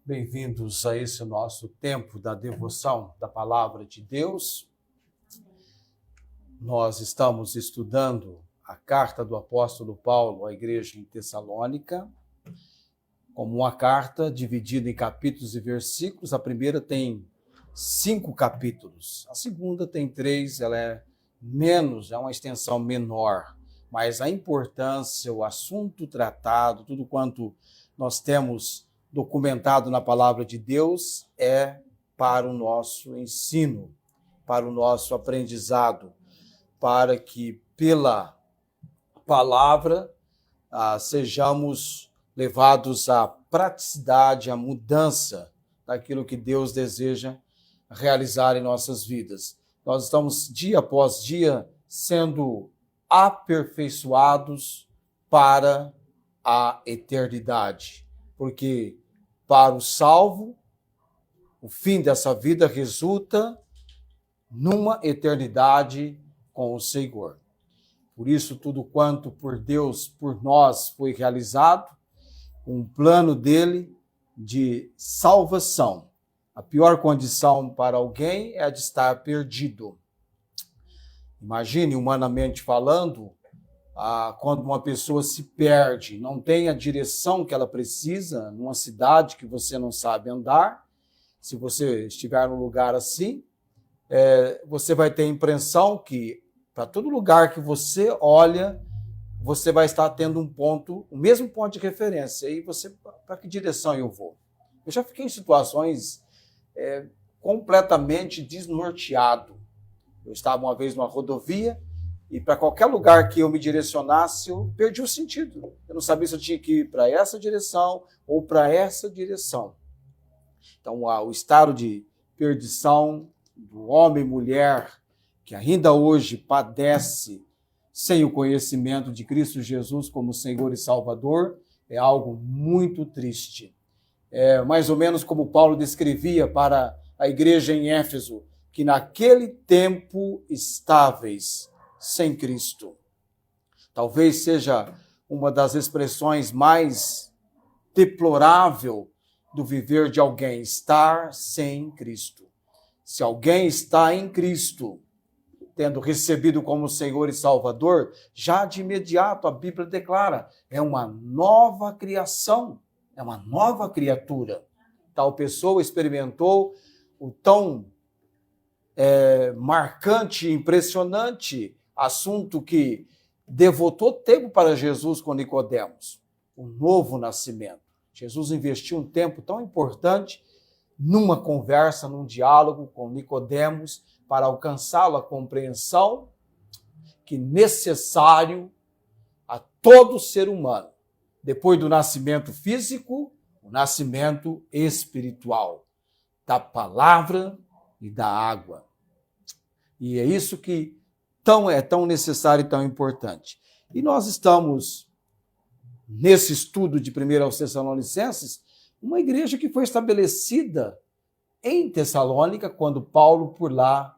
Bem-vindos a esse nosso tempo da devoção da Palavra de Deus. Nós estamos estudando a carta do apóstolo Paulo à igreja em Tessalônica, como uma carta dividida em capítulos e versículos. A primeira tem 5 capítulos, a segunda tem 3, ela é menos, é uma extensão menor, mas a importância, o assunto tratado, tudo quanto nós temos documentado na palavra de Deus é para o nosso ensino, para o nosso aprendizado, para que pela palavra sejamos levados à praticidade, à mudança daquilo que Deus deseja realizar em nossas vidas. Nós estamos dia após dia sendo aperfeiçoados para a eternidade, porque para o salvo, o fim dessa vida resulta numa eternidade com o Senhor. Por isso, tudo quanto por Deus, por nós, foi realizado, um plano dele de salvação. A pior condição para alguém é a de estar perdido. Imagine, humanamente falando, quando uma pessoa se perde, não tem a direção que ela precisa, numa cidade que você não sabe andar, se você estiver num lugar assim, você vai ter a impressão que para todo lugar que você olha, você vai estar tendo o mesmo ponto de referência. E você, para que direção eu vou? Eu já fiquei em situações completamente desnorteado. Eu estava uma vez numa rodovia, e para qualquer lugar que eu me direcionasse, eu perdi o sentido. Eu não sabia se eu tinha que ir para essa direção ou para essa direção. Então, o estado de perdição do homem e mulher que ainda hoje padece sem o conhecimento de Cristo Jesus como Senhor e Salvador é algo muito triste. É mais ou menos como Paulo descrevia para a igreja em Éfeso, que naquele tempo estáveis sem Cristo. Talvez seja uma das expressões mais deplorável do viver de alguém, estar sem Cristo. Se alguém está em Cristo, tendo recebido como Senhor e Salvador, já de imediato a Bíblia declara, é uma nova criação, é uma nova criatura. Tal pessoa experimentou o tão marcante e impressionante assunto que devotou tempo para Jesus com Nicodemos, o novo nascimento. Jesus investiu um tempo tão importante numa conversa, num diálogo com Nicodemos, para alcançá-lo a compreensão que necessário a todo ser humano, depois do nascimento físico, o nascimento espiritual, da palavra e da água. E é isso que é tão necessário e tão importante. E nós estamos, nesse estudo de 1 aos Tessalonicenses, uma igreja que foi estabelecida em Tessalônica, quando Paulo, por lá,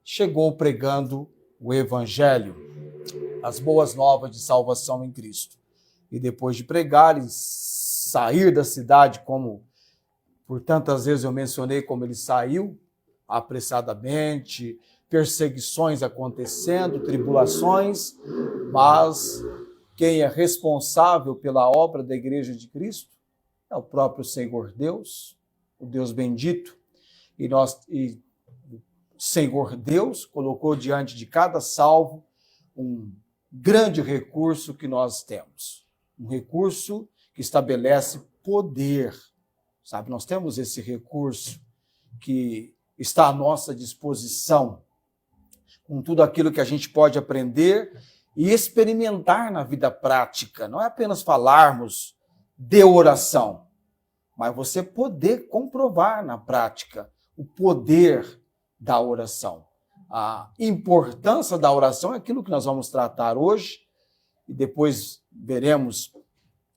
chegou pregando o Evangelho, as boas novas de salvação em Cristo. E depois de pregar e sair da cidade, como por tantas vezes eu mencionei, como ele saiu apressadamente, perseguições acontecendo, tribulações, mas quem é responsável pela obra da Igreja de Cristo é o próprio Senhor Deus, o Deus bendito. E o Senhor Deus colocou diante de cada salvo um grande recurso que nós temos, um recurso que estabelece poder, sabe? Nós temos esse recurso que está à nossa disposição, com tudo aquilo que a gente pode aprender e experimentar na vida prática. Não é apenas falarmos de oração, mas você poder comprovar na prática o poder da oração. A importância da oração é aquilo que nós vamos tratar hoje, e depois veremos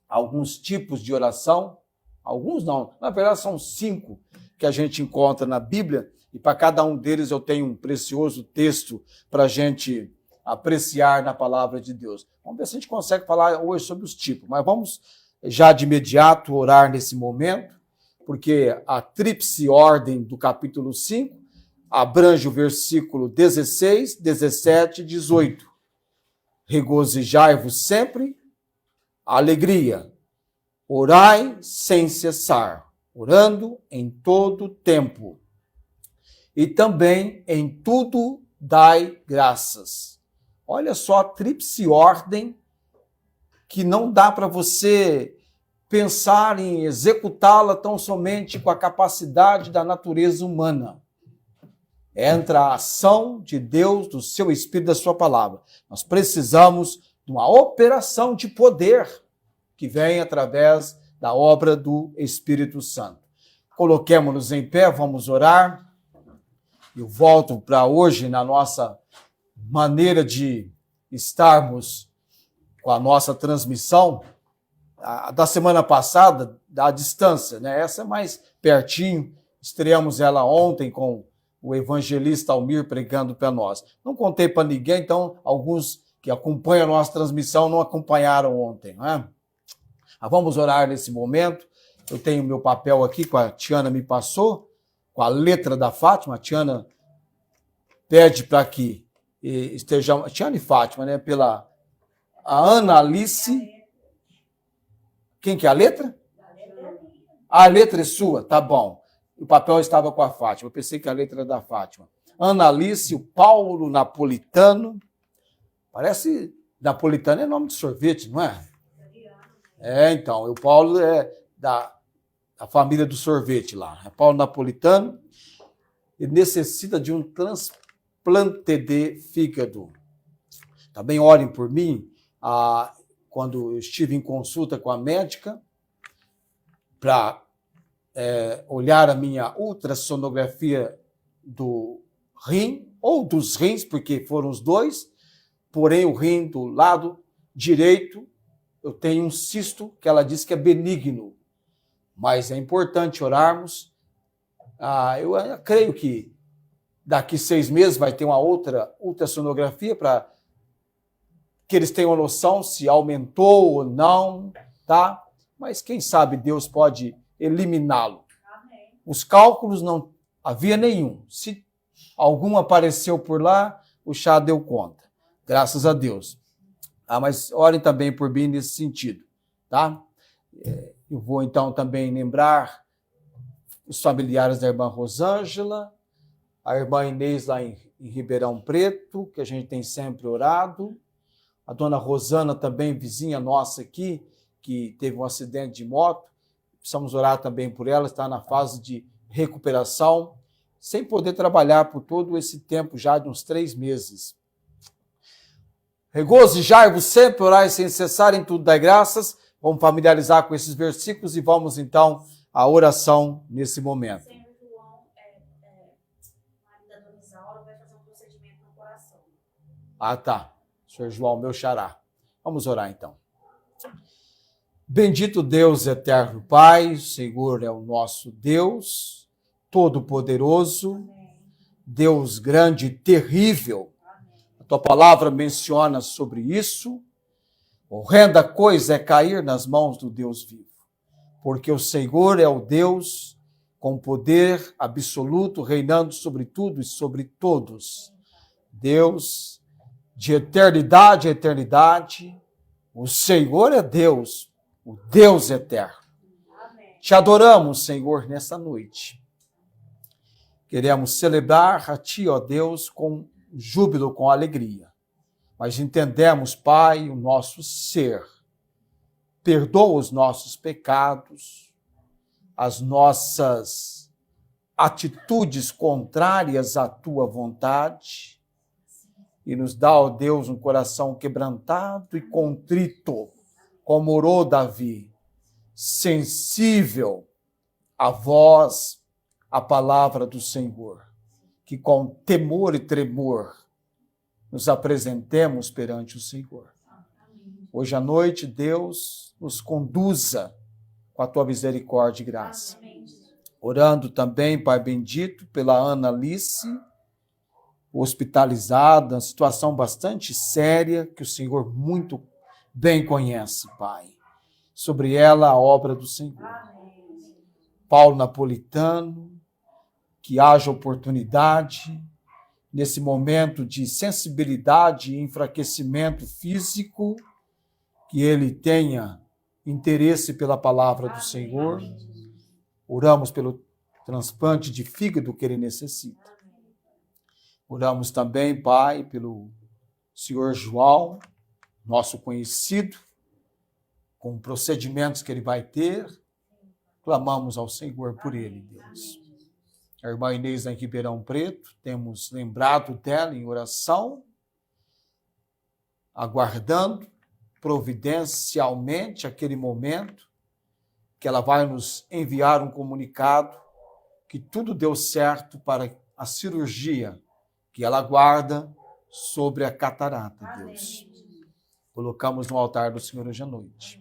alguns tipos de oração. Alguns não, na verdade são 5 que a gente encontra na Bíblia, e para cada um deles eu tenho um precioso texto para a gente apreciar na palavra de Deus. Vamos ver se a gente consegue falar hoje sobre os tipos, mas vamos já de imediato orar nesse momento, porque a tríplice ordem do capítulo 5 abrange o versículo 16, 17 e 18. Regozijai-vos sempre, alegria. Orai sem cessar, orando em todo tempo. E também em tudo dai graças. Olha só a tríplice ordem que não dá para você pensar em executá-la tão somente com a capacidade da natureza humana. Entra a ação de Deus, do seu Espírito, da sua palavra. Nós precisamos de uma operação de poder que vem através da obra do Espírito Santo. Coloquemo-nos em pé, vamos orar. Eu volto para hoje na nossa maneira de estarmos com a nossa transmissão da semana passada, da distância, né? Essa é mais pertinho. Estreamos ela ontem com o evangelista Almir pregando para nós. Não contei para ninguém, então alguns que acompanham a nossa transmissão não acompanharam ontem, não é? Mas vamos orar nesse momento. Eu tenho meu papel aqui, que a Tiana me passou, com a letra da Fátima. A Tiana pede para que estejam... Tiana e Fátima, né? Pela a Ana Alice. Quem que é a letra? A letra é sua, tá bom. O papel estava com a Fátima. Eu pensei que a letra era da Fátima. Ana Alice, o Paulo Napolitano. Parece... Napolitano é nome de sorvete, não é? Então, o Paulo é da família do sorvete lá. É Paulo Napolitano. Ele necessita de um transplante de fígado. Também orem por mim. Quando eu estive em consulta com a médica para olhar a minha ultrassonografia do rim, ou dos rins, porque foram os dois, porém o rim do lado direito, eu tenho um cisto que ela disse que é benigno, mas é importante orarmos. Eu creio que daqui 6 meses vai ter uma outra ultrassonografia para que eles tenham noção se aumentou ou não, tá? Mas quem sabe Deus pode eliminá-lo. Os cálculos não havia nenhum. Se algum apareceu por lá, o chá deu conta. Graças a Deus. Mas orem também por mim nesse sentido, tá? Eu vou então também lembrar os familiares da irmã Rosângela, a irmã Inês lá em Ribeirão Preto, que a gente tem sempre orado, a dona Rosana também, vizinha nossa aqui, que teve um acidente de moto, precisamos orar também por ela, está na fase de recuperação, sem poder trabalhar por todo esse tempo, já de uns 3 meses. Regozijai-vos sempre, orai sem cessar, em tudo dai graças. Vamos familiarizar com esses versículos e vamos então à oração nesse momento. Senhor João, marido da dona Isaura, vai fazer um procedimento no coração. Tá. Senhor João, meu xará. Vamos orar então. Bendito Deus, eterno Pai, o Senhor é o nosso Deus, todo-poderoso, Deus grande e terrível. A tua palavra menciona sobre isso. Horrenda coisa é cair nas mãos do Deus vivo, porque o Senhor é o Deus com poder absoluto, reinando sobre tudo e sobre todos. Deus de eternidade a eternidade, o Senhor é Deus, o Deus eterno. Amém. Te adoramos, Senhor, nessa noite. Queremos celebrar a Ti, ó Deus, com júbilo, com alegria. Mas entendemos, Pai, o nosso ser. Perdoa os nossos pecados, as nossas atitudes contrárias à Tua vontade e nos dá, ó Deus, um coração quebrantado e contrito, como orou Davi, sensível à voz, à palavra do Senhor, que com temor e tremor nos apresentemos perante o Senhor. Hoje à noite, Deus nos conduza com a tua misericórdia e graça. Orando também, Pai bendito, pela Ana Alice, hospitalizada, uma situação bastante séria, que o Senhor muito bem conhece, Pai. Sobre ela, a obra do Senhor. Paulo Napolitano, que haja oportunidade nesse momento de sensibilidade e enfraquecimento físico, que ele tenha interesse pela palavra do Senhor. Oramos pelo transplante de fígado que ele necessita. Oramos também, Pai, pelo senhor João, nosso conhecido, com procedimentos que ele vai ter. Clamamos ao Senhor por ele, Deus. A irmã Inês em Ribeirão Preto, temos lembrado dela em oração, aguardando providencialmente aquele momento que ela vai nos enviar um comunicado que tudo deu certo para a cirurgia que ela aguarda sobre a catarata, Deus. Colocamos no altar do Senhor hoje à noite.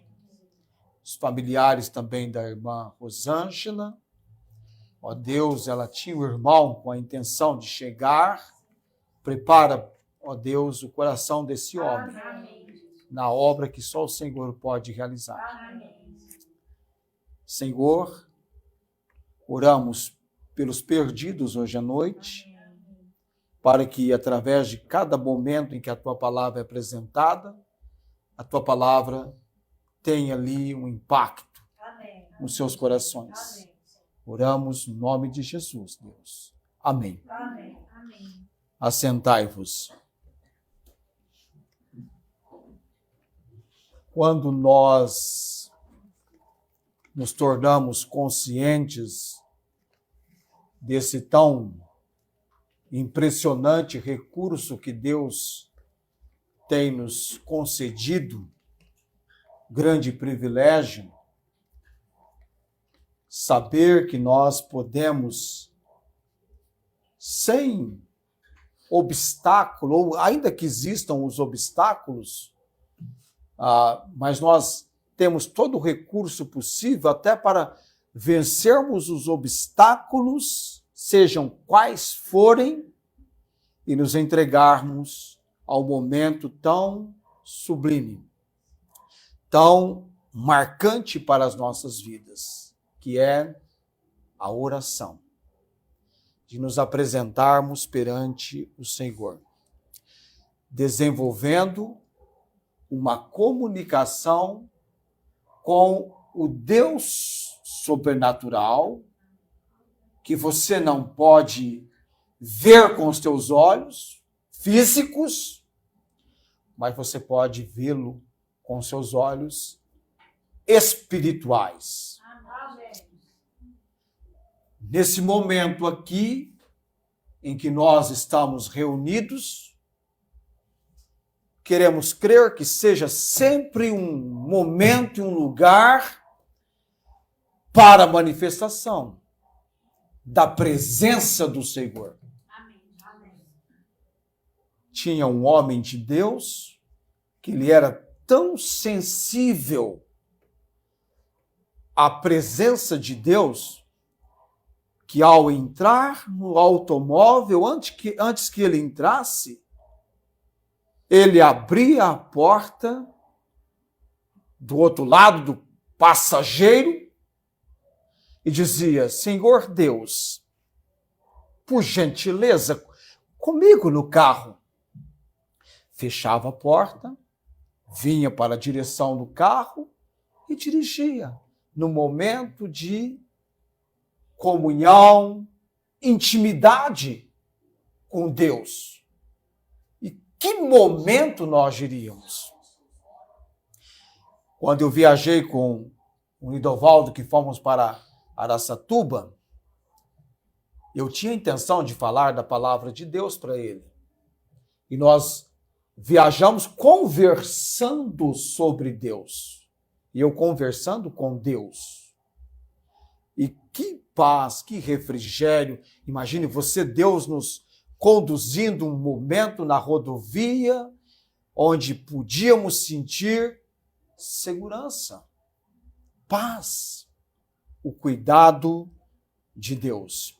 Os familiares também da irmã Rosângela. Ó Deus, ela tinha um irmão com a intenção de chegar. Prepara, ó Deus, o coração desse homem na obra que só o Senhor pode realizar. Senhor, oramos pelos perdidos hoje à noite, para que através de cada momento em que a tua palavra é apresentada, a tua palavra tenha ali um impacto nos seus corações. Oramos no nome de Jesus, Deus. Amém. Assentai-vos. Quando nós nos tornamos conscientes desse tão impressionante recurso que Deus tem nos concedido, grande privilégio, saber que nós podemos, sem obstáculo, ou ainda que existam os obstáculos, mas nós temos todo o recurso possível até para vencermos os obstáculos, sejam quais forem, e nos entregarmos ao momento tão sublime, tão marcante para as nossas vidas, que é a oração, de nos apresentarmos perante o Senhor, desenvolvendo uma comunicação com o Deus sobrenatural, que você não pode ver com os teus olhos físicos, mas você pode vê-lo com seus olhos espirituais. Nesse momento aqui, em que nós estamos reunidos, queremos crer que seja sempre um momento e um lugar para a manifestação da presença do Senhor. Tinha um homem de Deus que ele era tão sensível à presença de Deus que ao entrar no automóvel, antes que ele entrasse, ele abria a porta do outro lado do passageiro e dizia: Senhor Deus, por gentileza, comigo no carro. Fechava a porta, vinha para a direção do carro e dirigia no momento de comunhão, intimidade com Deus. E que momento nós diríamos? Quando eu viajei com o Nidovaldo, que fomos para Araçatuba, eu tinha a intenção de falar da palavra de Deus para ele. E nós viajamos conversando sobre Deus. E eu conversando com Deus. E que paz, que refrigério. Imagine você, Deus, nos conduzindo um momento na rodovia onde podíamos sentir segurança, paz, o cuidado de Deus.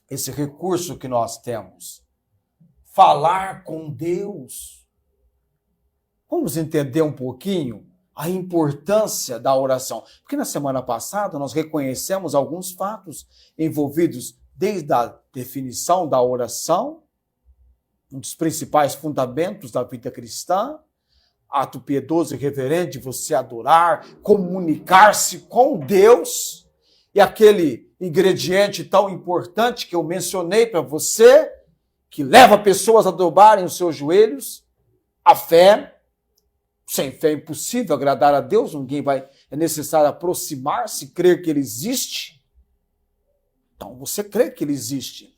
Esse recurso que nós temos, falar com Deus. Vamos entender um pouquinho a importância da oração. Porque na semana passada nós reconhecemos alguns fatos envolvidos desde a definição da oração, um dos principais fundamentos da vida cristã, ato piedoso e reverente de você adorar, comunicar-se com Deus, e aquele ingrediente tão importante que eu mencionei para você, que leva pessoas a dobrarem os seus joelhos, a fé. Sem fé é impossível agradar a Deus, é necessário aproximar-se, crer que Ele existe. Então você crê que Ele existe.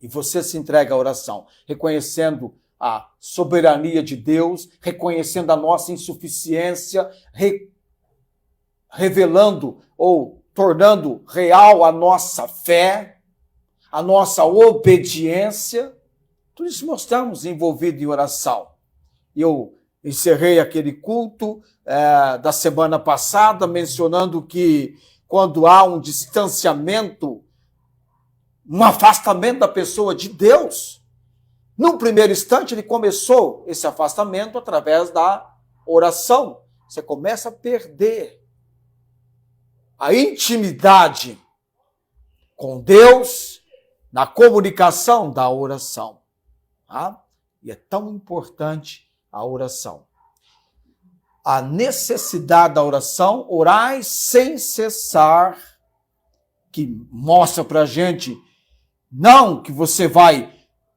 E você se entrega à oração, reconhecendo a soberania de Deus, reconhecendo a nossa insuficiência, revelando ou tornando real a nossa fé, a nossa obediência. Tudo isso mostramos envolvido em oração. E eu encerrei aquele culto da semana passada mencionando que quando há um distanciamento, um afastamento da pessoa de Deus, num primeiro instante ele começou esse afastamento através da oração. Você começa a perder a intimidade com Deus na comunicação da oração. Tá? E é tão importante a oração. A necessidade da oração, orai sem cessar, que mostra pra gente, não que você vai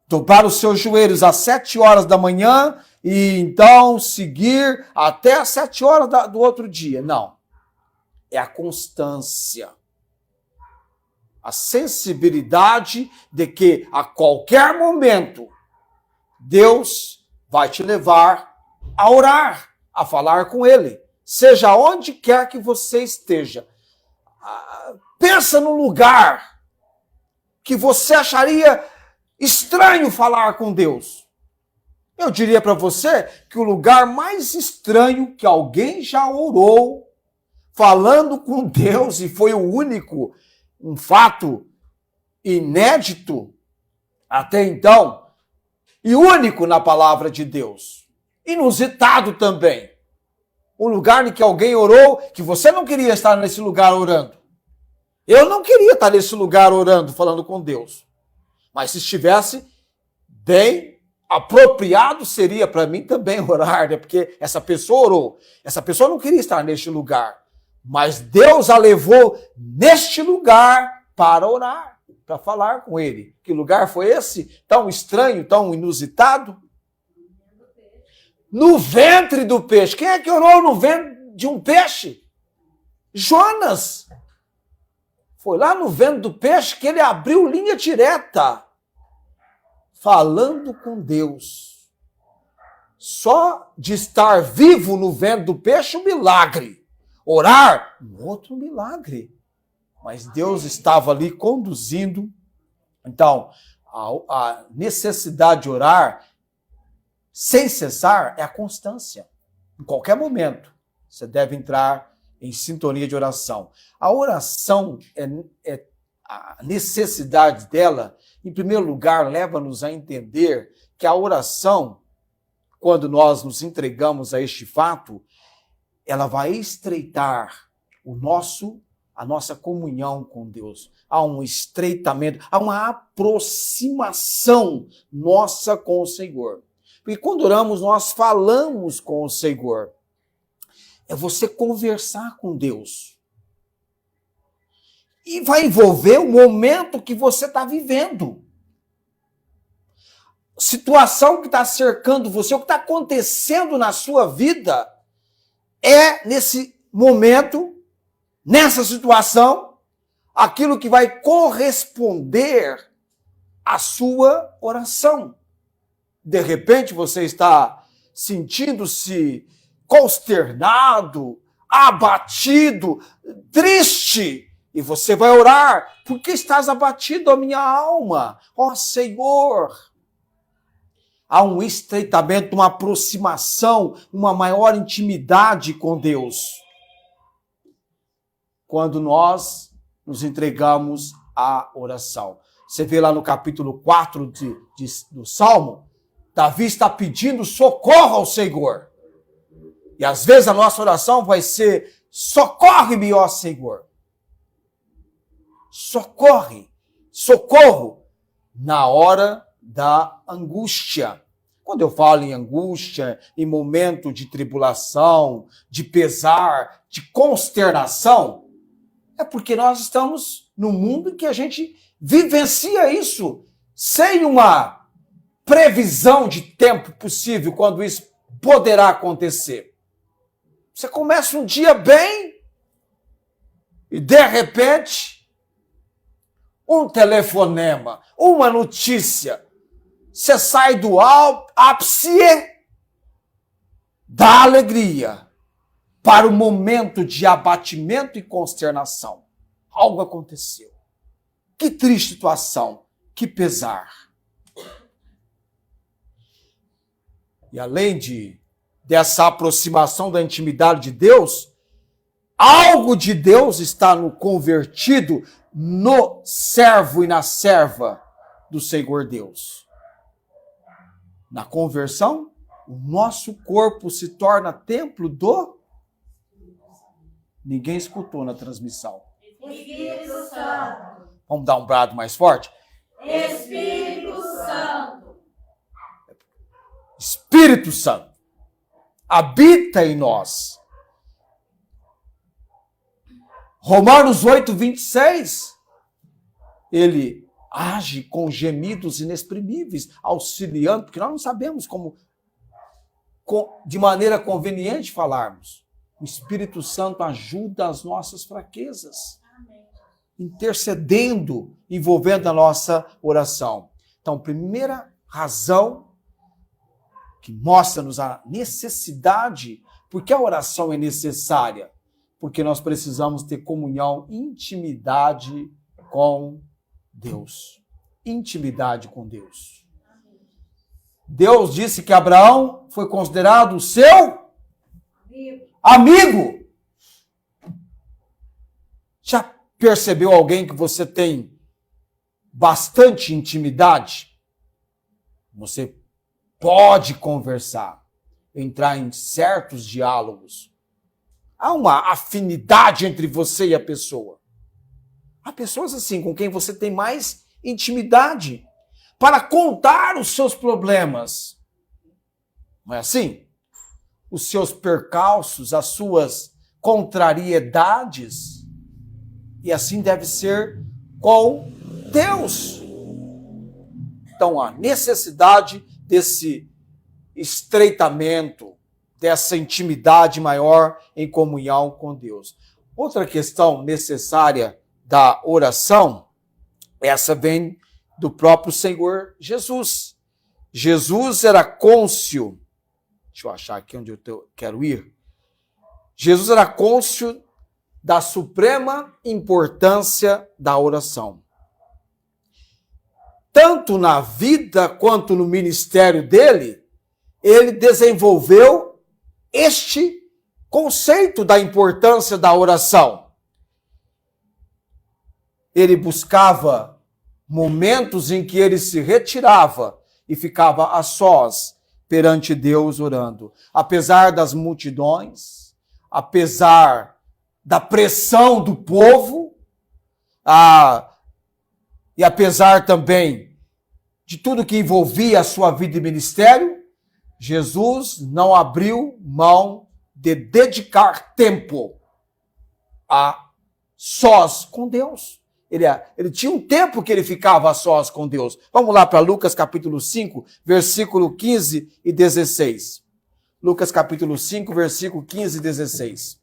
dobrar os seus joelhos às 7 horas da manhã e então seguir até às 7 horas do outro dia. Não. É a constância. A sensibilidade de que a qualquer momento Deus vai te levar a orar, a falar com Ele, seja onde quer que você esteja. Pensa no lugar que você acharia estranho falar com Deus. Eu diria para você que o lugar mais estranho que alguém já orou, falando com Deus, e foi o único, um fato inédito até então, e único na palavra de Deus. Inusitado também. Um lugar em que alguém orou, que você não queria estar nesse lugar orando. Eu não queria estar nesse lugar orando, falando com Deus. Mas se estivesse bem apropriado, seria para mim também orar, né? Porque essa pessoa orou. Essa pessoa não queria estar neste lugar. Mas Deus a levou neste lugar para orar, para falar com Ele. Que lugar foi esse? Tão estranho, tão inusitado? No ventre do peixe. Quem é que orou no ventre de um peixe? Jonas. Foi lá no ventre do peixe que ele abriu linha direta, falando com Deus. Só de estar vivo no ventre do peixe, um milagre. Orar, um outro milagre. Mas Deus estava ali conduzindo. Então, a necessidade de orar sem cessar é a constância. Em qualquer momento, você deve entrar em sintonia de oração. A oração, a necessidade dela, em primeiro lugar, leva-nos a entender que a oração, quando nós nos entregamos a este fato, ela vai estreitar a nossa comunhão com Deus. Há um estreitamento, há uma aproximação nossa com o Senhor. Porque quando oramos, nós falamos com o Senhor. É você conversar com Deus. E vai envolver o momento que você está vivendo. Situação que está cercando você, o que está acontecendo na sua vida, é nesse momento, nessa situação, aquilo que vai corresponder à sua oração. De repente você está sentindo-se consternado, abatido, triste, e você vai orar. Por que estás abatido, ó minha alma? Ó Senhor! Há um estreitamento, uma aproximação, uma maior intimidade com Deus. Quando nós nos entregamos à oração. Você vê lá no capítulo 4 do Salmo, Davi está pedindo socorro ao Senhor. E às vezes a nossa oração vai ser: socorre-me, ó Senhor. Socorro na hora da angústia. Quando eu falo em angústia, em momento de tribulação, de pesar, de consternação, é porque nós estamos num mundo em que a gente vivencia isso sem uma previsão de tempo possível quando isso poderá acontecer. Você começa um dia bem e, de repente, um telefonema, uma notícia, você sai do ápice da alegria para o momento de abatimento e consternação. Algo aconteceu. Que triste situação, que pesar. E além dessa aproximação da intimidade de Deus, algo de Deus está no convertido no servo e na serva do Senhor Deus. Na conversão, o nosso corpo se torna templo do... Ninguém escutou na transmissão. Espírito Santo. Vamos dar um brado mais forte? Espírito Santo. Espírito Santo habita em nós. Romanos 8, 26. Ele age com gemidos inexprimíveis, auxiliando, porque nós não sabemos como, de maneira conveniente, falarmos. O Espírito Santo ajuda as nossas fraquezas, intercedendo, envolvendo a nossa oração. Então, primeira razão que mostra-nos a necessidade, porque a oração é necessária, porque nós precisamos ter comunhão, intimidade com Deus. Intimidade com Deus. Deus disse que Abraão foi considerado o seu amigo. Já percebeu alguém que você tem bastante intimidade? Você pode conversar, entrar em certos diálogos. Há uma afinidade entre você e a pessoa. Há pessoas assim com quem você tem mais intimidade para contar os seus problemas. Não é assim? Os seus percalços, as suas contrariedades. E assim deve ser com Deus. Então, a necessidade desse estreitamento, dessa intimidade maior em comunhão com Deus. Outra questão necessária da oração, essa vem do próprio Senhor Jesus. Jesus era cônsul, deixa eu achar aqui onde eu quero ir. Jesus era cônsul da suprema importância da oração. Tanto na vida quanto no ministério dele, ele desenvolveu este conceito da importância da oração. Ele buscava momentos em que ele se retirava e ficava a sós perante Deus orando. Apesar das multidões, apesar da pressão do povo, e apesar também de tudo que envolvia a sua vida e ministério, Jesus não abriu mão de dedicar tempo a sós com Deus. Ele tinha um tempo que ele ficava a sós com Deus. Vamos lá para Lucas capítulo 5, versículo 15 e 16. Lucas capítulo 5, versículo 15 e 16.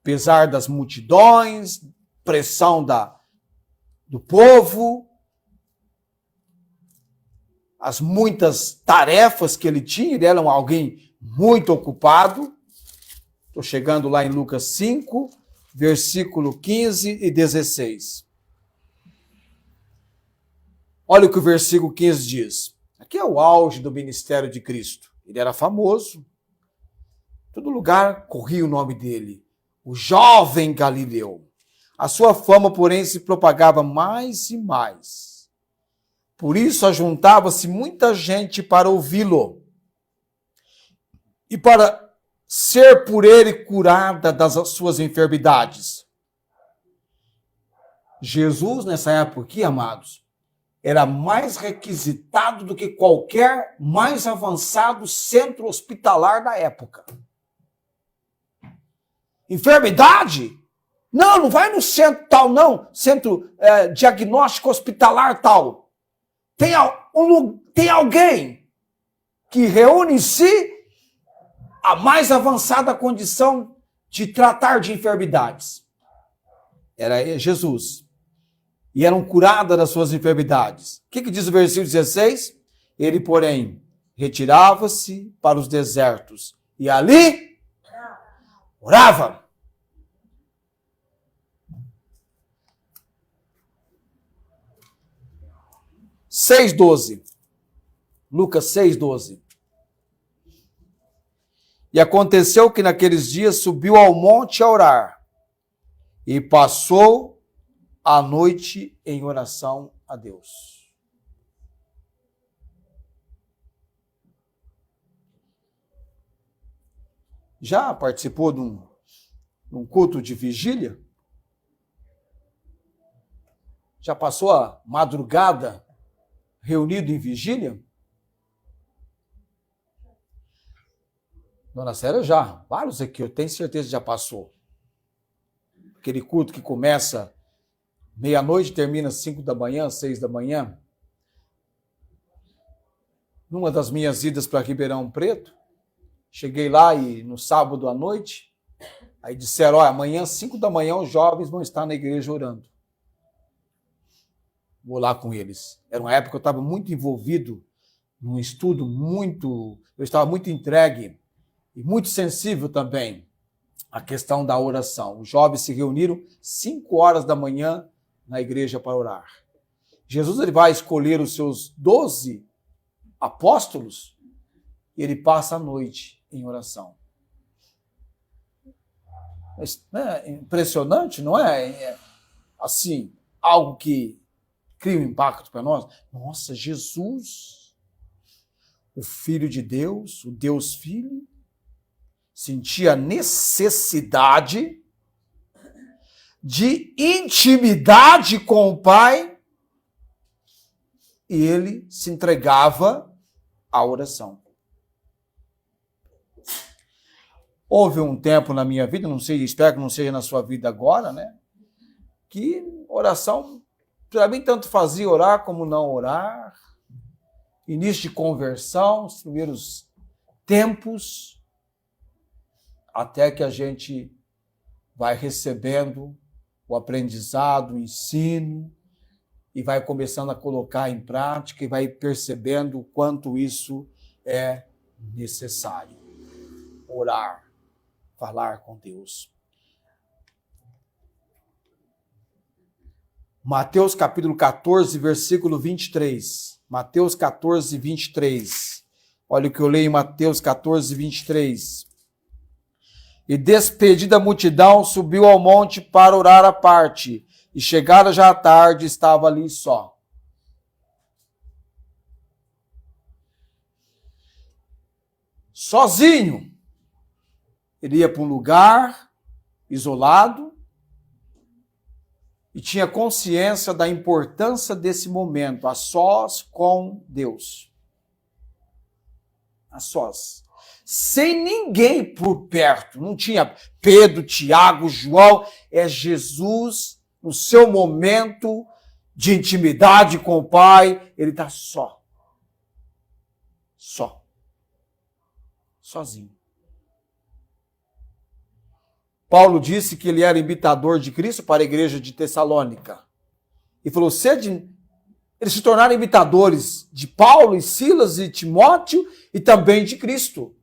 Apesar das multidões, pressão do povo, as muitas tarefas que ele tinha, ele era alguém muito ocupado. Estou chegando lá em Lucas 5, versículo 15 e 16. Olha o que o versículo 15 diz. Aqui é o auge do ministério de Cristo. Ele era famoso. Todo lugar corria o nome dele. O jovem Galileu. A sua fama, porém, se propagava mais e mais. Por isso ajuntava-se muita gente para ouvi-lo e para ser por ele curada das suas enfermidades. Jesus, nessa época aqui, amados, era mais requisitado do que qualquer mais avançado centro hospitalar da época. Enfermidade? Não, não vai no centro tal, não. Centro diagnóstico hospitalar tal. Tem alguém que reúne em si a mais avançada condição de tratar de enfermidades. Era Jesus. E eram curadas das suas enfermidades. O que diz o versículo 16? Ele, porém, retirava-se para os desertos e ali orava. Lucas 6:12. E aconteceu que naqueles dias subiu ao monte a orar e passou a noite em oração a Deus. Já participou de um culto de vigília? Já passou a madrugada reunido em vigília? Dona Célia já, vários aqui, eu tenho certeza que já passou. Aquele culto que começa meia-noite, termina 5 da manhã, 6 da manhã. Numa das minhas idas para Ribeirão Preto, cheguei lá e no sábado à noite, aí disseram, amanhã, 5 da manhã, os jovens vão estar na igreja orando. Vou lá com eles. Era uma época que eu estava muito envolvido num estudo eu estava muito entregue e muito sensível também à questão da oração. Os jovens se reuniram 5 horas da manhã na igreja para orar. Jesus ele vai escolher os seus 12 apóstolos e ele passa a noite em oração. É impressionante, não é? Assim, algo que cria um impacto para nós. Nossa, Jesus, o Filho de Deus, o Deus Filho, sentia necessidade de intimidade com o Pai e ele se entregava à oração. Houve um tempo na minha vida, não sei, espero que não seja na sua vida agora, né? Que oração, para mim, tanto fazia orar como não orar. Início de conversão, os primeiros tempos, até que a gente vai recebendo o aprendizado, o ensino, e vai começando a colocar em prática e vai percebendo o quanto isso é necessário. Orar, falar com Deus. Mateus capítulo 14, versículo 23. Mateus 14, 23. Olha o que eu leio em Mateus 14, 23. E despedida a multidão, subiu ao monte para orar à parte. E chegada já à tarde, estava ali só. Sozinho. Ele ia para um lugar isolado e tinha consciência da importância desse momento, a sós com Deus. A sós. Sem ninguém por perto. Não tinha Pedro, Tiago, João. É Jesus no seu momento de intimidade com o Pai. Ele está só. Só. Sozinho. Paulo disse que ele era imitador de Cristo para a igreja de Tessalônica. E falou, eles se tornaram imitadores de Paulo e Silas e Timóteo e também de Cristo.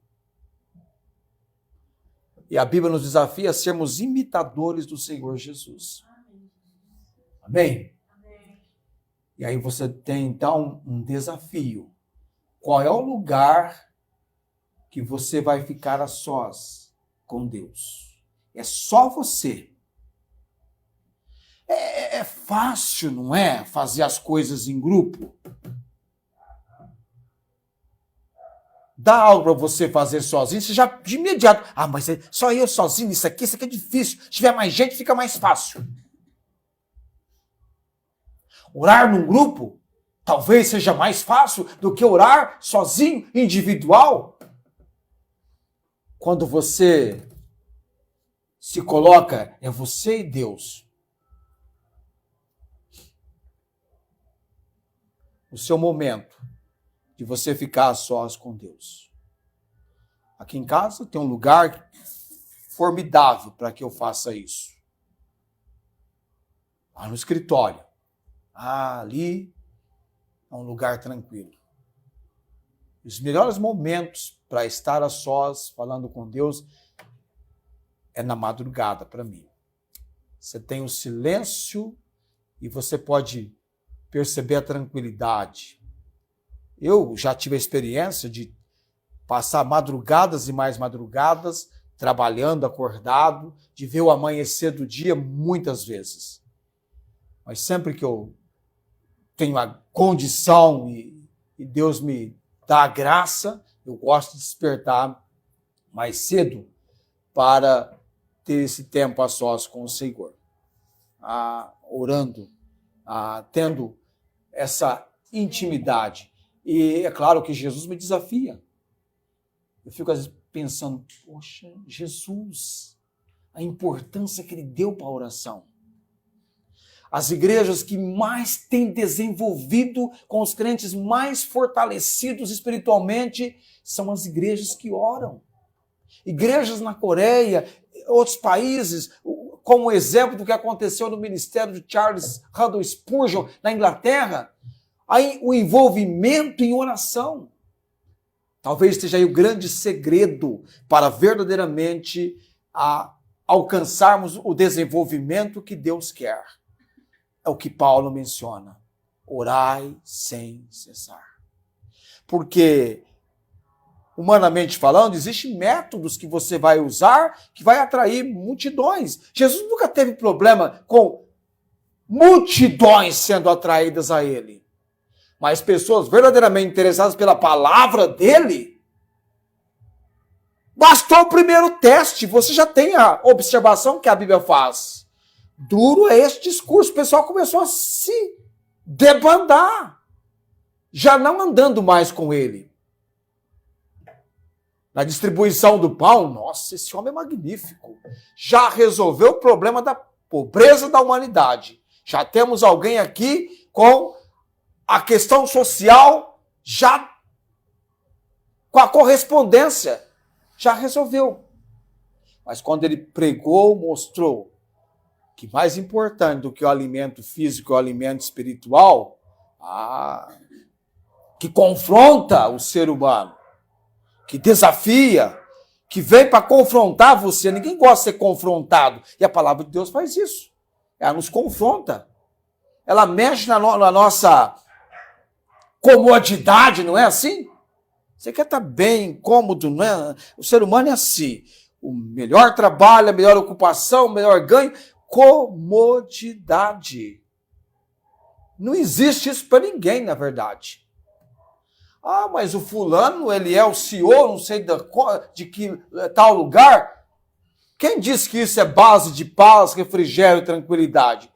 E a Bíblia nos desafia a sermos imitadores do Senhor Jesus. Amém? Amém. E aí você tem, então, um desafio. Qual é o lugar que você vai ficar a sós com Deus? É só você. É fácil, não é? Fazer as coisas em grupo. Dá algo para você fazer sozinho, você já de imediato. Ah, mas só eu sozinho, isso aqui é difícil. Se tiver mais gente, fica mais fácil. Orar num grupo talvez seja mais fácil do que orar sozinho, individual. Quando você se coloca, é você e Deus. O seu momento de você ficar a sós com Deus. Aqui em casa tem um lugar formidável para que eu faça isso. Lá no escritório. Ali é um lugar tranquilo. Os melhores momentos para estar a sós, falando com Deus, é na madrugada para mim. Você tem o silêncio e você pode perceber a tranquilidade. Eu já tive a experiência de passar madrugadas e mais madrugadas, trabalhando, acordado, de ver o amanhecer do dia muitas vezes. Mas sempre que eu tenho a condição e Deus me dá a graça, eu gosto de despertar mais cedo para ter esse tempo a sós com o Senhor. Orando, tendo essa intimidade. E é claro que Jesus me desafia. Eu fico às vezes pensando, poxa, Jesus, a importância que ele deu para a oração. As igrejas que mais têm desenvolvido, com os crentes mais fortalecidos espiritualmente, são as igrejas que oram. Igrejas na Coreia, outros países, como exemplo do que aconteceu no ministério de Charles Haddon Spurgeon na Inglaterra, aí o envolvimento em oração. Talvez esteja aí o grande segredo para verdadeiramente alcançarmos o desenvolvimento que Deus quer. É o que Paulo menciona. Orai sem cessar. Porque, humanamente falando, existem métodos que você vai usar que vai atrair multidões. Jesus nunca teve problema com multidões sendo atraídas a ele. Mas pessoas verdadeiramente interessadas pela palavra dele, bastou o primeiro teste. Você já tem a observação que a Bíblia faz. Duro é esse discurso. O pessoal começou a se debandar, já não andando mais com ele. Na distribuição do pão, nossa, esse homem é magnífico. Já resolveu o problema da pobreza da humanidade. Já temos alguém aqui com a questão social, já com a correspondência, já resolveu. Mas quando ele pregou, mostrou que mais importante do que o alimento físico, o alimento espiritual, que confronta o ser humano, que desafia, que vem para confrontar você. Ninguém gosta de ser confrontado. E a palavra de Deus faz isso. Ela nos confronta. Ela mexe na nossa comodidade, não é assim? Você quer estar bem, cômodo, não é? O ser humano é assim. O melhor trabalho, a melhor ocupação, o melhor ganho, comodidade. Não existe isso para ninguém, na verdade. Mas o fulano, ele é o CEO, não sei de que tal lugar. Quem disse que isso é base de paz, refrigério e tranquilidade?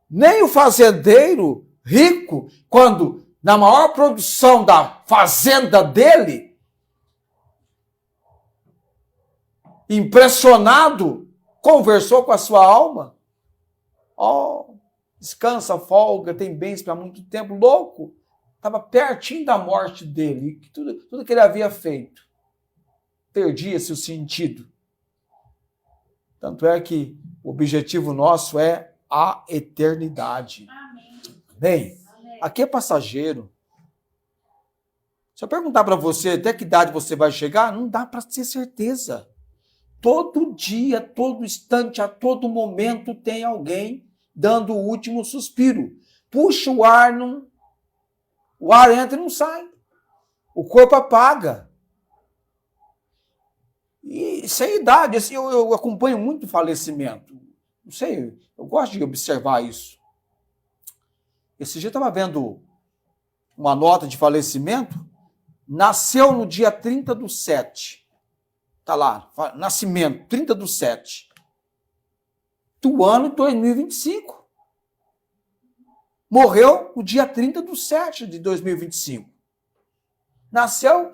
Nem o fazendeiro rico, quando na maior produção da fazenda dele, impressionado, conversou com a sua alma. Descansa, folga, tem bens para muito tempo. Louco, estava pertinho da morte dele. Tudo que ele havia feito, perdia-se o sentido. Tanto é que o objetivo nosso é a eternidade. Amém? Aqui é passageiro. Se eu perguntar para você até que idade você vai chegar, não dá para ter certeza. Todo dia, todo instante, a todo momento tem alguém dando o último suspiro. Puxa o ar, o ar entra e não sai. O corpo apaga. E sem idade, assim, eu acompanho muito falecimento. Não sei, eu gosto de observar isso. Esse dia eu estava vendo uma nota de falecimento, nasceu no dia 30/7. Está lá, nascimento, 30/7. Do ano 2025. Morreu no dia 30/7 de 2025. Nasceu,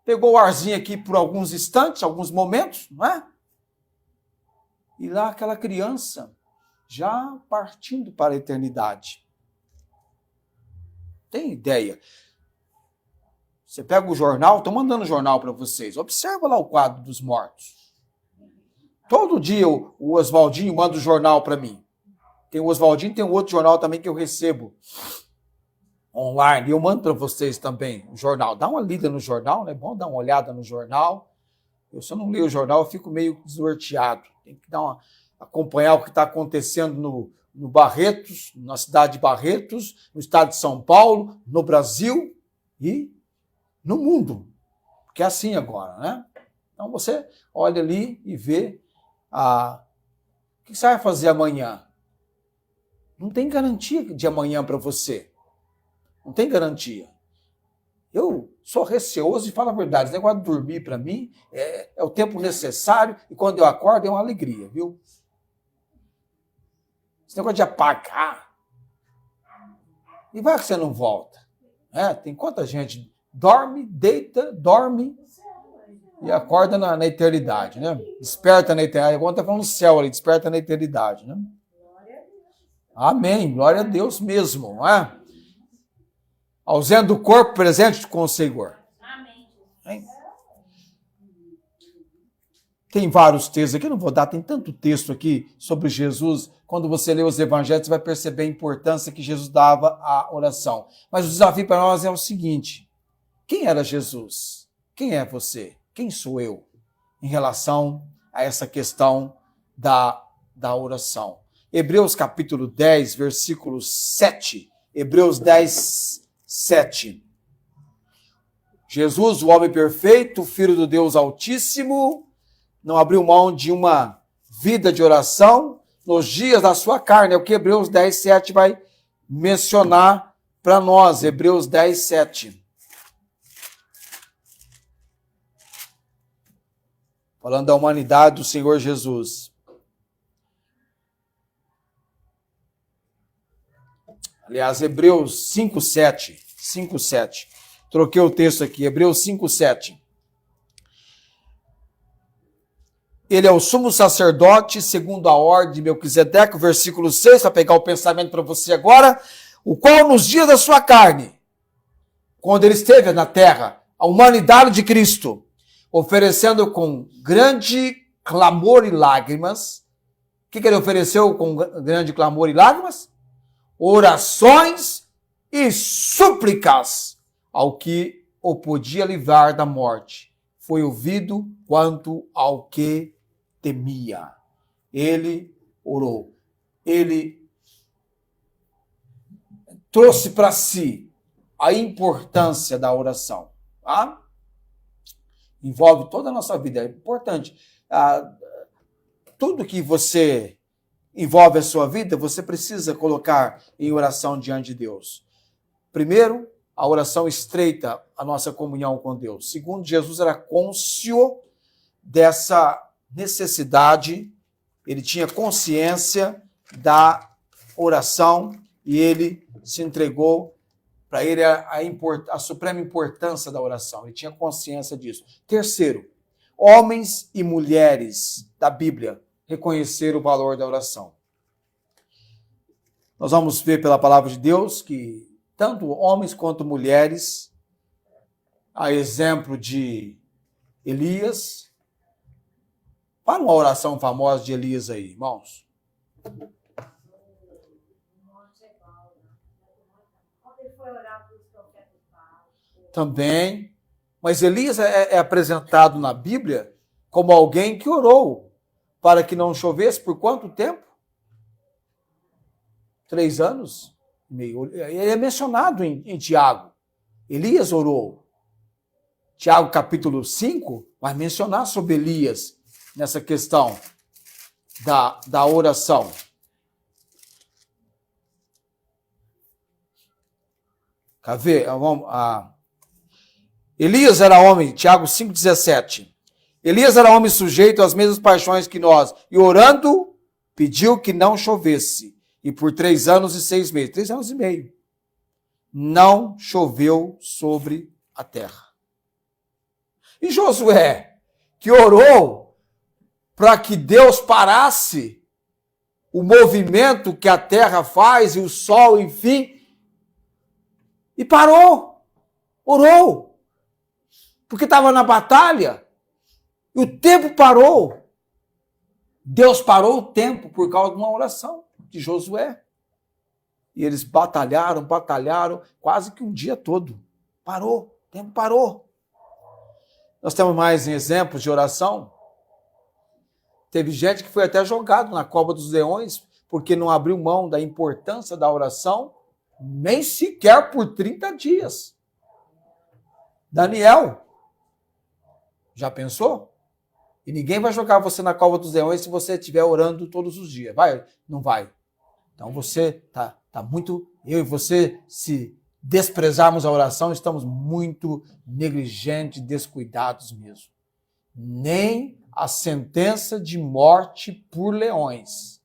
pegou o arzinho aqui por alguns instantes, alguns momentos, não é? E lá aquela criança já partindo para a eternidade. Tem ideia? Você pega o jornal, estou mandando o jornal para vocês, observa lá o quadro dos mortos. Todo dia o Oswaldinho manda o jornal para mim. Tem o Oswaldinho, tem um outro jornal também que eu recebo online. Eu mando para vocês também o jornal. Dá uma lida no jornal, né? É bom dar uma olhada no jornal. Se eu não leio o jornal, eu fico meio desnorteado. Tem que acompanhar o que está acontecendo no Barretos, na cidade de Barretos, no estado de São Paulo, no Brasil e no mundo. Porque é assim agora, né? Então você olha ali e vê o que você vai fazer amanhã. Não tem garantia de amanhã para você. Não tem garantia. Eu sou receoso e falo a verdade. Esse negócio de dormir para mim é o tempo necessário e quando eu acordo é uma alegria, viu? Esse negócio de apagar. E vai que você não volta. Tem quanta gente dorme, deita, dorme e acorda na eternidade, né? Desperta na eternidade. Agora está falando no céu ali, desperta na eternidade, né? Amém. Glória a Deus mesmo, não é? Ausente do corpo, presente com o Senhor. Amém. Tem vários textos aqui, eu não vou dar, tem tanto texto aqui sobre Jesus. Quando você lê os evangelhos, você vai perceber a importância que Jesus dava à oração. Mas o desafio para nós é o seguinte: quem era Jesus? Quem é você? Quem sou eu? Em relação a essa questão da oração. Hebreus capítulo 10, versículo 7. Hebreus 10, 7. Jesus, o homem perfeito, filho do Deus Altíssimo, não abriu mão de uma vida de oração nos dias da sua carne. É o que Hebreus 10, 7 vai mencionar para nós. Hebreus 10, 7. Falando da humanidade do Senhor Jesus. Aliás, Hebreus 5, 7. 5, 7. Troquei o texto aqui. Hebreus 5, 7. Ele é o sumo sacerdote, segundo a ordem de Melquisedeque, versículo 6, para pegar o pensamento para você agora, o qual nos dias da sua carne, quando ele esteve na terra, a humanidade de Cristo, oferecendo com grande clamor e lágrimas. O que ele ofereceu com grande clamor e lágrimas? Orações e súplicas ao que o podia livrar da morte. Foi ouvido quanto ao que temia. Ele orou. Ele trouxe para si a importância da oração. Tá? Envolve toda a nossa vida. É importante. Tudo que você envolve a sua vida, você precisa colocar em oração diante de Deus. Primeiro, a oração estreita a nossa comunhão com Deus. Segundo, Jesus era cônscio dessa necessidade, ele tinha consciência da oração e ele se entregou para ele a suprema importância da oração. Ele tinha consciência disso. Terceiro, homens e mulheres da Bíblia reconheceram o valor da oração. Nós vamos ver pela palavra de Deus que tanto homens quanto mulheres, a exemplo de Elias, para uma oração famosa de Elias aí, irmãos. Também, mas Elias é apresentado na Bíblia como alguém que orou para que não chovesse por quanto tempo? 3 anos e meio. Ele é mencionado em Tiago. Elias orou. Tiago capítulo 5 vai mencionar sobre Elias nessa questão. da oração. Quer ver? Elias era homem, Tiago 5,17. Elias era homem sujeito às mesmas paixões que nós, e orando, pediu que não chovesse. E por 3 anos e 6 meses, 3 anos e meio, não choveu sobre a terra. E Josué, que orou para que Deus parasse o movimento que a terra faz e o sol, enfim, e parou, orou, porque estava na batalha, e o tempo parou. Deus parou o tempo por causa de uma oração de Josué. E eles batalharam, quase que um dia todo. Parou, o tempo parou. Nós temos mais exemplos de oração. Teve gente que foi até jogado na cova dos leões, porque não abriu mão da importância da oração, nem sequer por 30 dias. Daniel, já pensou? E ninguém vai jogar você na cova dos leões se você estiver orando todos os dias. Vai? Não vai. Então você tá muito... Eu e você, se desprezarmos a oração, estamos muito negligentes, descuidados mesmo. Nem a sentença de morte por leões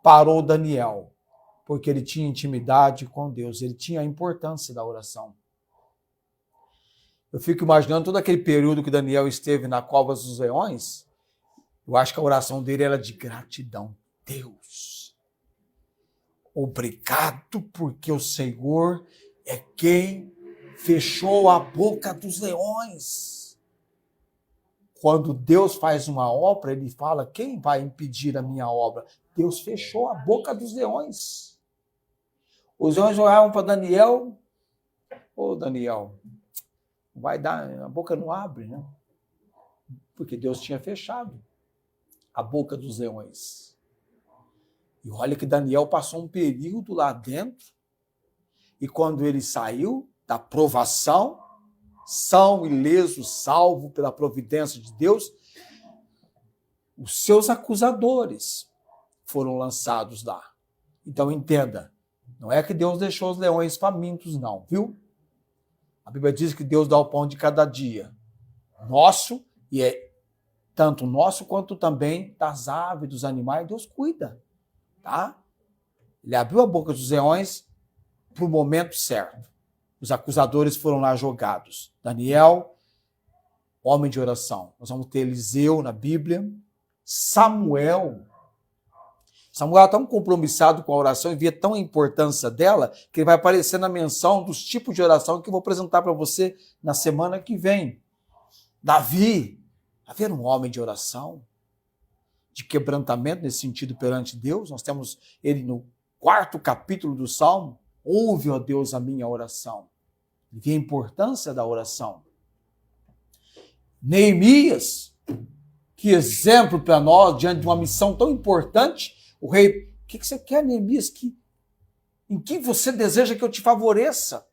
parou Daniel, porque ele tinha intimidade com Deus, ele tinha a importância da oração. Eu fico imaginando todo aquele período que Daniel esteve na cova dos leões, eu acho que a oração dele era de gratidão. Deus, obrigado porque o Senhor é quem fechou a boca dos leões. Quando Deus faz uma obra, ele fala, quem vai impedir a minha obra? Deus fechou a boca dos leões. Os leões olhavam para Daniel, Daniel, vai dar, a boca não abre, né? Porque Deus tinha fechado a boca dos leões. E olha que Daniel passou um período lá dentro, e quando ele saiu da provação, são ilesos, salvo pela providência de Deus, os seus acusadores foram lançados lá. Então entenda, não é que Deus deixou os leões famintos, não, viu? A Bíblia diz que Deus dá o pão de cada dia, nosso, e é tanto nosso quanto também das aves, dos animais, Deus cuida, tá? Ele abriu a boca dos leões para o momento certo. Os acusadores foram lá jogados. Daniel, homem de oração. Nós vamos ter Eliseu na Bíblia. Samuel é tão compromissado com a oração e via tão a importância dela que ele vai aparecer na menção dos tipos de oração que eu vou apresentar para você na semana que vem. Davi era um homem de oração, de quebrantamento nesse sentido perante Deus. Nós temos ele no 4º capítulo do Salmo. Ouve, ó Deus, a minha oração. Ele vê a importância da oração. Neemias, que exemplo para nós, diante de uma missão tão importante. O rei, o que você quer, Neemias? Em que você deseja que eu te favoreça?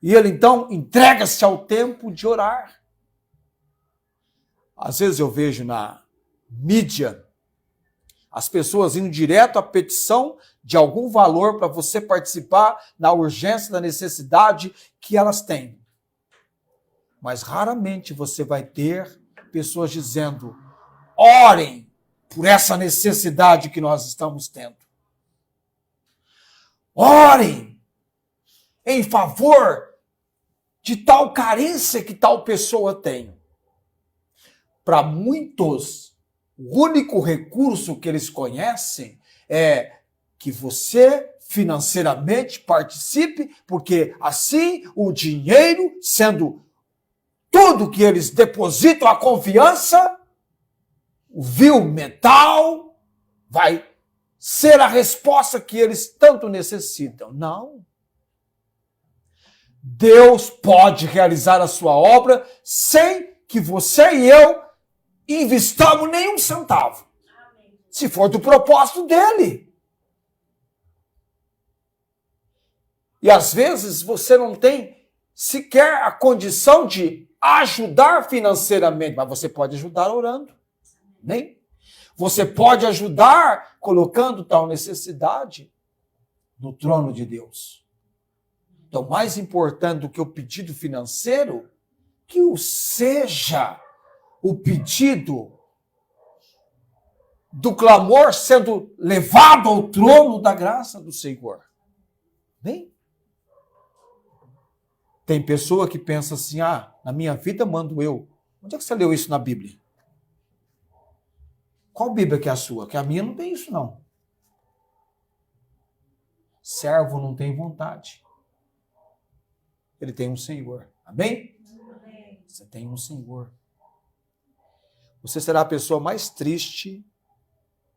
E ele, então, entrega-se ao tempo de orar. Às vezes eu vejo na mídia as pessoas indo direto à petição de algum valor para você participar na urgência, da necessidade que elas têm. Mas raramente você vai ter pessoas dizendo, orem por essa necessidade que nós estamos tendo. Orem em favor de tal carência que tal pessoa tem. Para muitos, o único recurso que eles conhecem é que você financeiramente participe, porque assim o dinheiro, sendo tudo que eles depositam a confiança, o vil metal, vai ser a resposta que eles tanto necessitam. Não. Deus pode realizar a sua obra sem que você e eu investamos nenhum centavo. Se for do propósito dele. E às vezes você não tem sequer a condição de ajudar financeiramente, mas você pode ajudar orando. Nem? Você pode ajudar colocando tal necessidade no trono de Deus. Então, mais importante do que o pedido financeiro, que o seja o pedido do clamor sendo levado ao trono da graça do Senhor. Bem? Tem pessoa que pensa assim, na minha vida mando eu. Onde é que você leu isso na Bíblia? Qual Bíblia que é a sua? Que a minha não tem isso, não. Servo não tem vontade. Ele tem um Senhor. Amém? Amém. Você tem um Senhor. Você será a pessoa mais triste,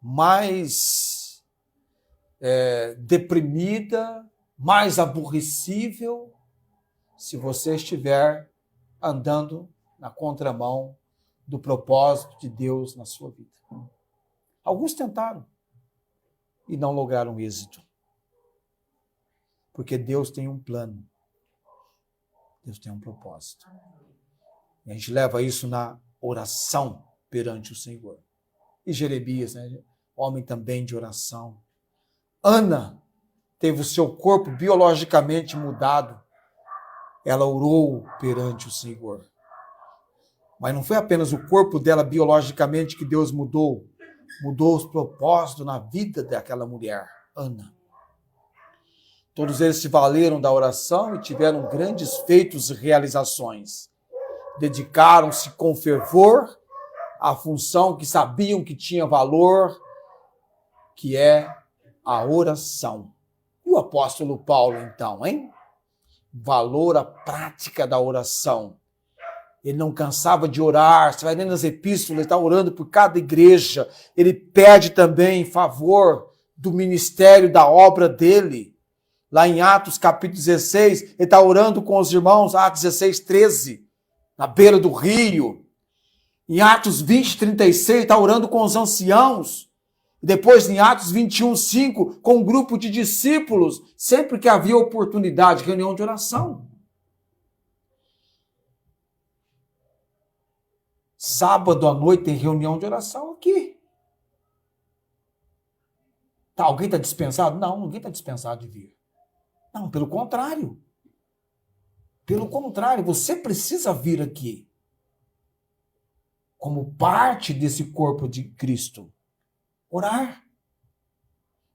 mais deprimida, mais aborrecível, se você estiver andando na contramão do propósito de Deus na sua vida. Alguns tentaram e não lograram êxito. Porque Deus tem um plano. Deus tem um propósito. E a gente leva isso na oração perante o Senhor. E Jeremias, homem também de oração. Ana teve o seu corpo biologicamente mudado. Ela orou perante o Senhor. Mas não foi apenas o corpo dela biologicamente que Deus mudou. Mudou os propósitos na vida daquela mulher, Ana. Todos eles se valeram da oração e tiveram grandes feitos e realizações. Dedicaram-se com fervor à função que sabiam que tinha valor, que é a oração. E o apóstolo Paulo, então, hein? Valor à prática da oração. Ele não cansava de orar. Você vai lendo as epístolas, ele está orando por cada igreja. Ele pede também favor do ministério, da obra dele. Lá em Atos capítulo 16, ele está orando com os irmãos, Atos 16, 13, na beira do rio. Em Atos 20, 36, ele está orando com os anciãos. Depois, em Atos 21, 5, com um grupo de discípulos, sempre que havia oportunidade, reunião de oração. Sábado à noite tem reunião de oração aqui. Alguém está dispensado? Não, ninguém está dispensado de vir. Não, pelo contrário. Pelo contrário, você precisa vir aqui. Como parte desse corpo de Cristo. Orar.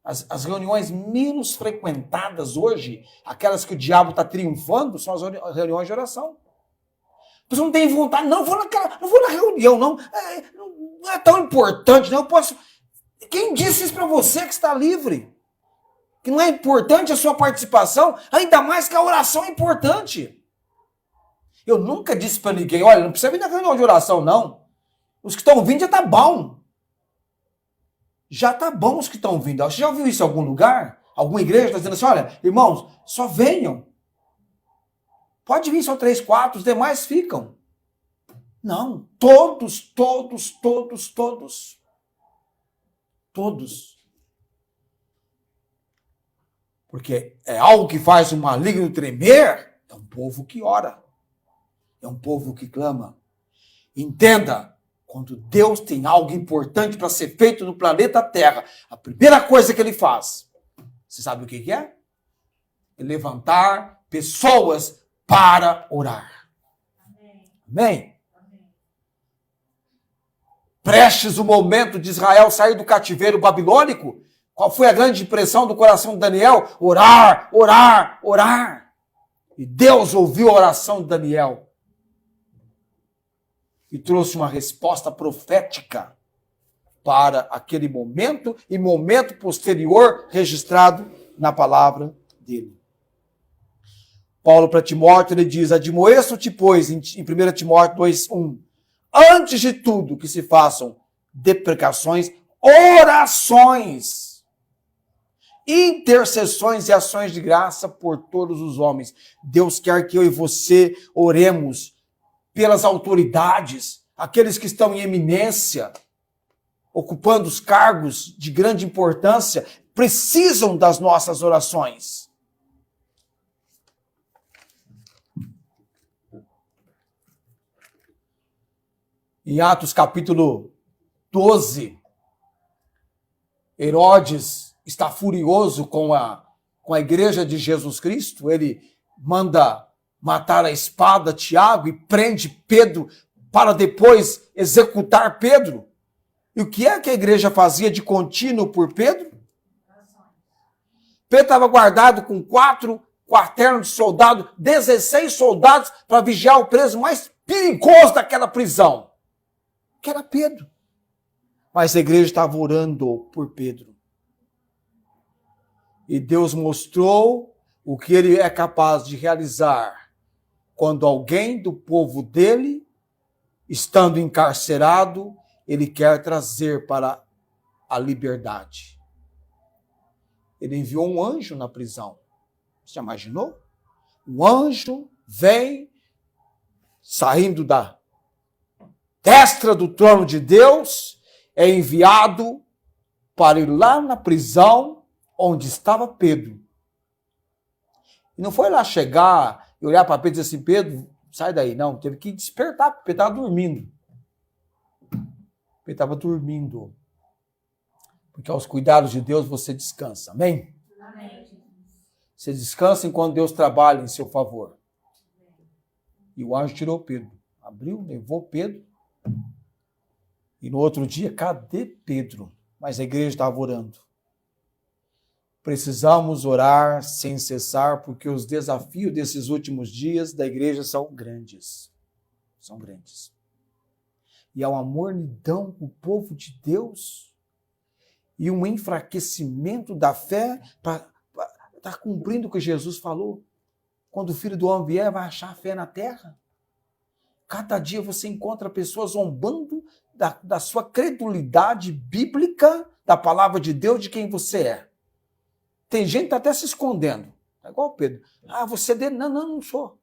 As reuniões menos frequentadas hoje, aquelas que o diabo está triunfando, são as reuniões de oração. Você não tem vontade, não vou na reunião, não é tão importante, não. Eu posso. Quem disse isso para você que está livre? Que não é importante a sua participação, ainda mais que a oração é importante. Eu nunca disse para ninguém, olha, não precisa vir na reunião de oração, não. Os que estão vindo já está bom. Já está bom os que estão vindo. Você já ouviu isso em algum lugar? Alguma igreja está dizendo assim, olha, irmãos, só venham. Pode vir só 3, 4, os demais ficam. Não, todos. Porque é algo que faz o maligno tremer, é um povo que ora. É um povo que clama. Entenda, quando Deus tem algo importante para ser feito no planeta Terra, a primeira coisa que ele faz, você sabe o que é? É levantar pessoas para orar. Amém? Prestes o momento de Israel sair do cativeiro babilônico, qual foi a grande impressão do coração de Daniel? Orar, orar, orar. E Deus ouviu a oração de Daniel e trouxe uma resposta profética para aquele momento e momento posterior registrado na palavra dele. Paulo para Timóteo, ele diz, admoeço-te, pois, em 1 Timóteo 2:1, antes de tudo que se façam deprecações, orações, intercessões e ações de graça por todos os homens. Deus quer que eu e você oremos pelas autoridades, aqueles que estão em eminência, ocupando os cargos de grande importância, precisam das nossas orações. Em Atos capítulo 12, Herodes está furioso com a igreja de Jesus Cristo. Ele manda matar a espada Tiago e prende Pedro para depois executar Pedro. E o que é que a igreja fazia de contínuo por Pedro? Pedro estava guardado com 4 quaternos de soldado, 16 soldados para vigiar o preso mais perigoso daquela prisão, que era Pedro. Mas a igreja estava orando por Pedro. E Deus mostrou o que ele é capaz de realizar quando alguém do povo dele, estando encarcerado, ele quer trazer para a liberdade. Ele enviou um anjo na prisão. Você já imaginou? O anjo vem saindo da destra do trono de Deus, é enviado para ir lá na prisão onde estava Pedro. E não foi lá chegar e olhar para Pedro e dizer assim, Pedro, sai daí. Não, teve que despertar, porque Pedro estava dormindo. Pedro estava dormindo. Porque aos cuidados de Deus você descansa. Amém? Amém. Você descansa enquanto Deus trabalha em seu favor. E o anjo tirou Pedro. Abriu, levou Pedro. E no outro dia, cadê Pedro? Mas a igreja estava orando. Precisamos orar sem cessar, porque os desafios desses últimos dias da igreja são grandes. São grandes. E há uma mornidão com o povo de Deus e um enfraquecimento da fé para estar cumprindo o que Jesus falou. Quando o Filho do Homem vier, vai achar fé na terra. Cada dia você encontra pessoas zombando da sua credulidade bíblica, da palavra de Deus, de quem você é. Tem gente que está até se escondendo. É igual o Pedro. Ah, você é dele? Não, não sou.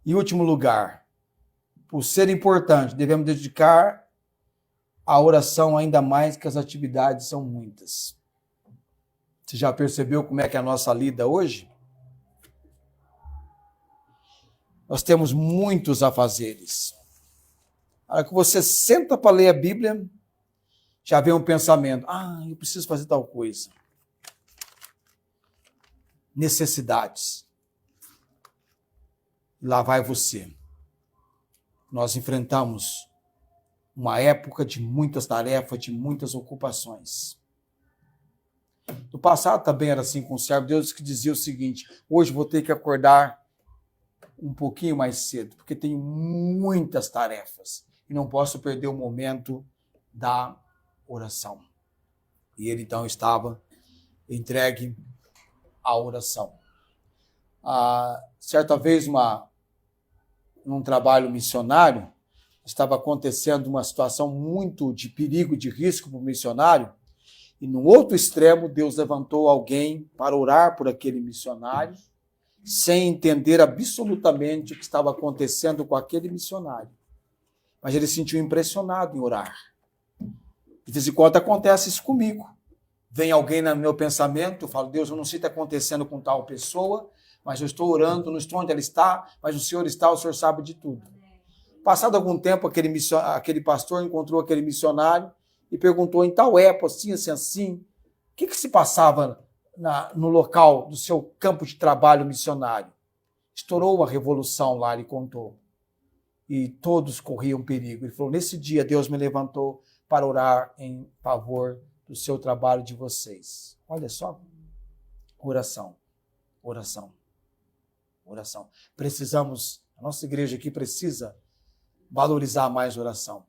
Em último lugar, por ser importante, devemos dedicar a oração ainda mais, que as atividades são muitas. Você já percebeu como é que é a nossa lida hoje? Nós temos muitos afazeres. A hora que você senta para ler a Bíblia, já vem um pensamento. Ah, eu preciso fazer tal coisa. Necessidades. Lá vai você. Nós enfrentamos uma época de muitas tarefas, de muitas ocupações. No passado também era assim com o servo de Deus, que dizia o seguinte, hoje vou ter que acordar um pouquinho mais cedo, porque tenho muitas tarefas e não posso perder o momento da oração. E ele então estava entregue à oração. Certa vez, num trabalho missionário, estava acontecendo uma situação muito de perigo, de risco para o missionário, e no outro extremo, Deus levantou alguém para orar por aquele missionário, sem entender absolutamente o que estava acontecendo com aquele missionário. Mas ele se sentiu impressionado em orar. De vez em quando acontece isso comigo. Vem alguém no meu pensamento, eu falo, Deus, eu não sei o que está acontecendo com tal pessoa, mas eu estou orando, não estou onde ela está, mas o Senhor está, o Senhor sabe de tudo. Passado algum tempo, aquele pastor encontrou aquele missionário e perguntou em tal época, assim, o que se passava no local do seu campo de trabalho missionário? Estourou uma revolução lá, ele contou. E todos corriam perigo. Ele falou, nesse dia Deus me levantou para orar em favor do seu trabalho de vocês. Olha só, oração, oração, oração. Precisamos, a nossa igreja aqui precisa valorizar mais oração.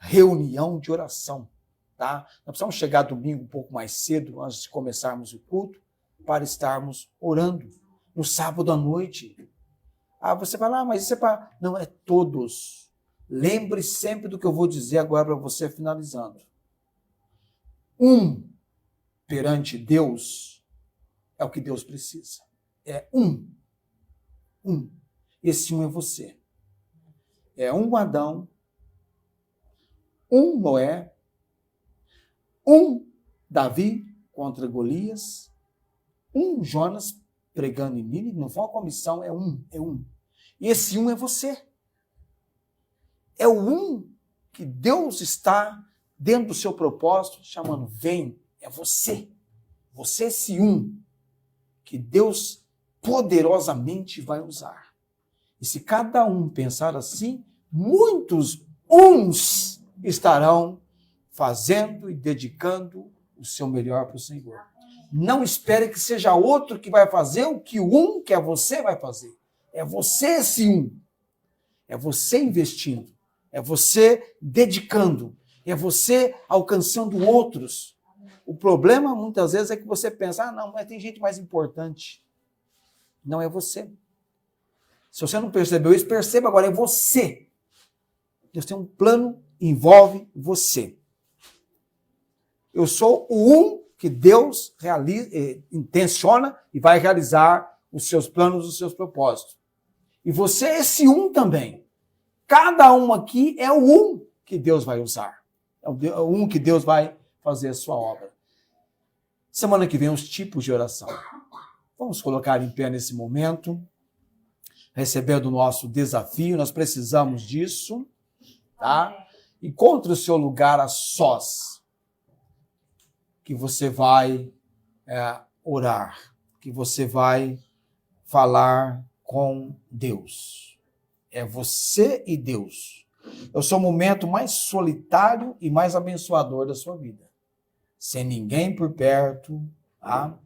Reunião de oração, tá? Nós precisamos chegar domingo um pouco mais cedo, antes de começarmos o culto, para estarmos orando. No sábado à noite. Você fala, mas isso é para... Não, é todos. Lembre sempre do que eu vou dizer agora para você, finalizando. Perante Deus é o que Deus precisa. É um. Esse um é você. É Adão, Noé, Davi contra Golias, Jonas pregando em Nínive, não foi uma comissão, é um. E esse um é você. é o um que Deus está dentro do seu propósito, chamando, vem, é você. Você é esse um que Deus poderosamente vai usar. E se cada um pensar assim, muitos uns estarão fazendo e dedicando o seu melhor para o Senhor. Não espere que seja outro que vai fazer o que o um, que é você, vai fazer. É você esse um. É você investindo. É você dedicando. É você alcançando outros. O problema, muitas vezes, é que você pensa, não, mas tem gente mais importante. Não é você. Se você não percebeu isso, perceba agora, é você. Deus tem um plano, envolve você. Eu sou o um que Deus intenciona e vai realizar os seus planos, os seus propósitos. E você é esse um também. Cada um aqui é o um que Deus vai usar. É o um que Deus vai fazer a sua obra. Semana que vem, os tipos de oração. Vamos colocar em pé nesse momento, recebendo o nosso desafio. Nós precisamos disso, tá? Encontre o seu lugar a sós, que você vai orar, que você vai falar com Deus. É você e Deus. É o seu momento mais solitário e mais abençoador da sua vida. Sem ninguém por perto, tá?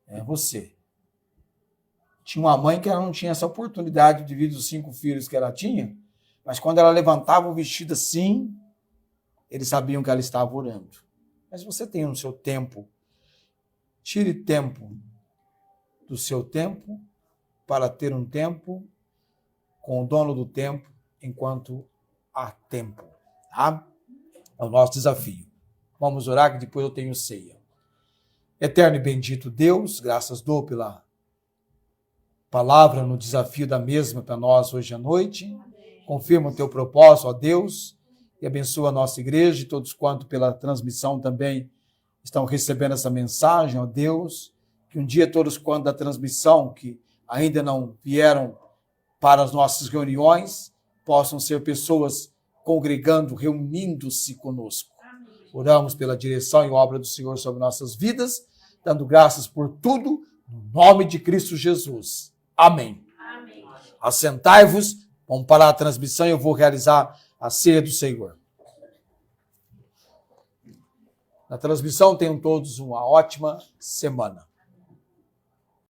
É você. Tinha uma mãe que ela não tinha essa oportunidade de vir dos 5 filhos que ela tinha, mas quando ela levantava o vestido assim, eles sabiam que ela estava orando. Mas você tem no seu tempo, tire tempo do seu tempo para ter um tempo com o dono do tempo enquanto há tempo. Tá? É o nosso desafio. Vamos orar que depois eu tenho ceia. Eterno e bendito Deus, graças dou pela palavra no desafio da mesma para nós hoje à noite. Confirma o teu propósito, ó Deus, e abençoa a nossa igreja e todos quanto pela transmissão também estão recebendo essa mensagem, ó Deus, que um dia todos quanto da transmissão que ainda não vieram para as nossas reuniões possam ser pessoas congregando, reunindo-se conosco. Oramos pela direção e obra do Senhor sobre nossas vidas, dando graças por tudo, no nome de Cristo Jesus. Amém. Amém. Assentai-vos, vamos parar a transmissão e eu vou realizar a ceia do Senhor. Na transmissão, tenham todos uma ótima semana.